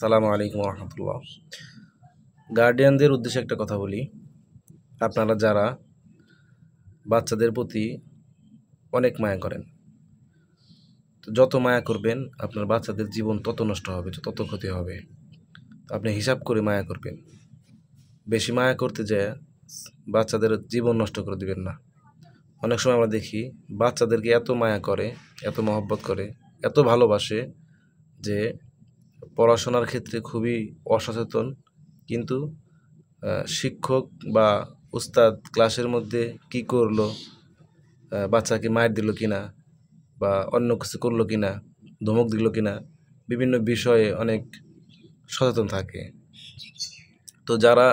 সালামু আলাইকুম রহমতুল্লাহ। গার্ডিয়ানদের উদ্দেশ্যে একটা কথা বলি। আপনারা যারা বাচ্চাদের প্রতি অনেক মায়া করেন, তো যত মায়া করবেন আপনার বাচ্চাদের জীবন তত নষ্ট হবে, তত ক্ষতি হবে। তো আপনি হিসাব করে মায়া করবেন। বেশি মায়া করতে যেয়ে বাচ্চাদের জীবন নষ্ট করে দিবেন না। অনেক সময় আমরা দেখি বাচ্চাদেরকে এত মায়া করে, এত মহব্বত করে, এত ভালোবাসে যে পড়াশোনার ক্ষেত্রে খুবই অসচেতন। কিন্তু শিক্ষক বা উস্তাদ ক্লাসের মধ্যে কি করলো, বাচ্চাকে মার দিল কিনা বা অন্য কিছু করলো কিনা, ধমক দিল কিনা, বিভিন্ন বিষয়ে অনেক সচেতন থাকে। তো যারা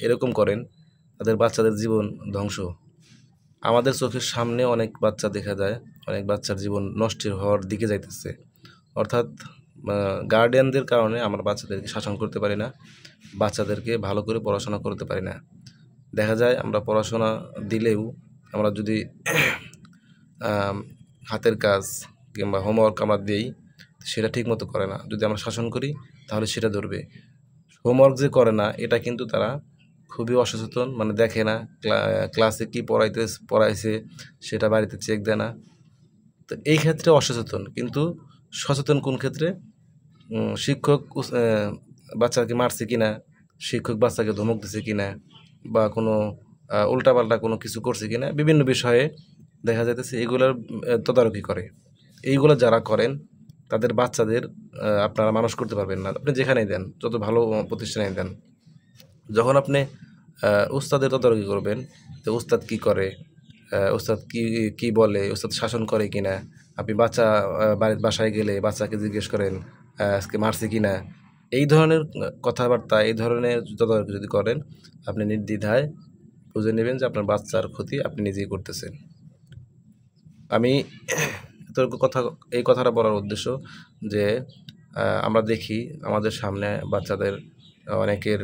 এরকম করেন তাদের বাচ্চাদের জীবন ধ্বংস। আমাদের চোখের সামনে অনেক বাচ্চা দেখা যায়, অনেক বাচ্চার জীবন নষ্ট হওয়ার দিকে যাইতেছে। অর্থাৎ গার্ডিয়ানদের কারণে আমরা বাচ্চাদেরকে শাসন করতে পারি না, বাচ্চাদেরকে ভালো করে পড়াশোনা করতে পারি না। দেখা যায় আমরা পড়াশোনা দিলেও আমরা যদি হাতের কাজ কিংবা হোমওয়ার্ক আমরা দিই, সেটা ঠিকমতো করে না। যদি আমরা শাসন করি তাহলে সেটা ধরবে। হোমওয়ার্ক যে করে না এটা কিন্তু তারা খুবই অসচেতন, মানে দেখে না ক্লাসে কি পড়াইছে সেটা বাড়িতে চেক দেয় না। তো এই ক্ষেত্রে অসচেতন। কিন্তু সচেতন কোন ক্ষেত্রে? শিক্ষক বাচ্চাকে মারছে কিনা, শিক্ষক বাচ্চাকে ধমক দিছে কিনা, বা কোনো উল্টাপাল্টা কোনো কিছু করছে কিনা, বিভিন্ন বিষয়ে দেখা যাইতেছে এগুলোর তদারকি করে। এইগুলো যারা করেন তাদের বাচ্চাদের আপনারা মানুষ করতে পারবেন না। আপনি যেখানেই দেন, যত ভালো প্রতিষ্ঠানেই দেন, যখন আপনি উস্তাদের তদারকি করবেন, তো উস্তাদ কি করে, উস্তাদ কি বলে, উস্তাদ শাসন করে কিনা, আপনি বাসায় গেলে বাচ্চাকে জিজ্ঞেস করেন আজকে মারছে কিনা, এই ধরনের কথাবার্তা, এই ধরনের তদারকি যদি করেন, আপনি নির্দ্বিধায় বুঝে নেবেন যে আপনার বাচ্চার ক্ষতি আপনি নিজেই করতেছেন। আমি এই কথাটা বলার উদ্দেশ্য যে আমরা দেখি আমাদের সামনে বাচ্চাদের অনেকের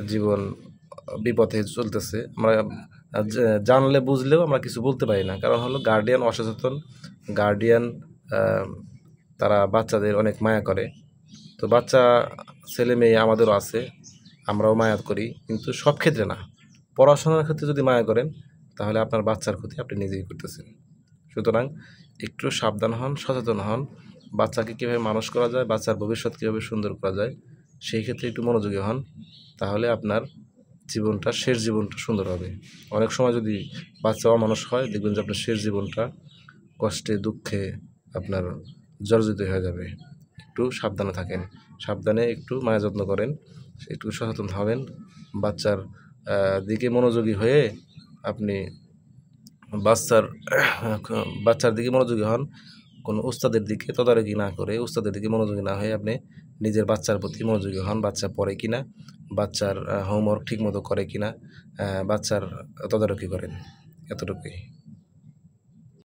জীবন বিপথে চলতেছে। আমরা জানলে বুঝলেও আমরা কিছু বলতে পারি না, কারণ হলো গার্ডিয়ান অসচেতন। গার্ডিয়ান তারা বাচ্চাদের অনেক মায়া করে। তো বাচ্চা ছেলে মেয়ে আমাদেরও আছে, আমরাও মায়া করি, কিন্তু সব ক্ষেত্রে না। পড়াশোনার ক্ষেত্রে যদি মায়া করেন তাহলে আপনার বাচ্চার ক্ষতি আপনি নিজেই করতেছেন। সুতরাং একটু সাবধান হন, সচেতন হন। বাচ্চাকে কীভাবে মানুষ করা যায়, বাচ্চার ভবিষ্যৎ কীভাবে সুন্দর করা যায়, সেই ক্ষেত্রে একটু মনোযোগী হন। তাহলে আপনার শেষ জীবনটা সুন্দর হবে। অনেক সময় যদি বাচ্চা অমানুষ হয়, দেখবেন যে আপনার শেষ জীবনটা কষ্টে দুঃখে আপনার জর্জরিত হয়ে যাবে। একটু সাবধানে থাকেন, সাবধানে একটু মায়া যত্ন করেন, একটু সচেতন হবেন। বাচ্চার দিকে মনোযোগী হয়ে আপনি বাচ্চার দিকে মনোযোগী হন। কোনো উস্তাদের দিকে তদারকি না করে, উস্তাদের দিকে মনোযোগী না হয়ে আপনি নিজের বাচ্চার প্রতি মনোযোগী হন। বাচ্চা পড়ে কিনা, বাচ্চার হোমওয়ার্ক ঠিকমতো করে কিনা, বাচ্চার তদারকি করেন। এতটুকুই।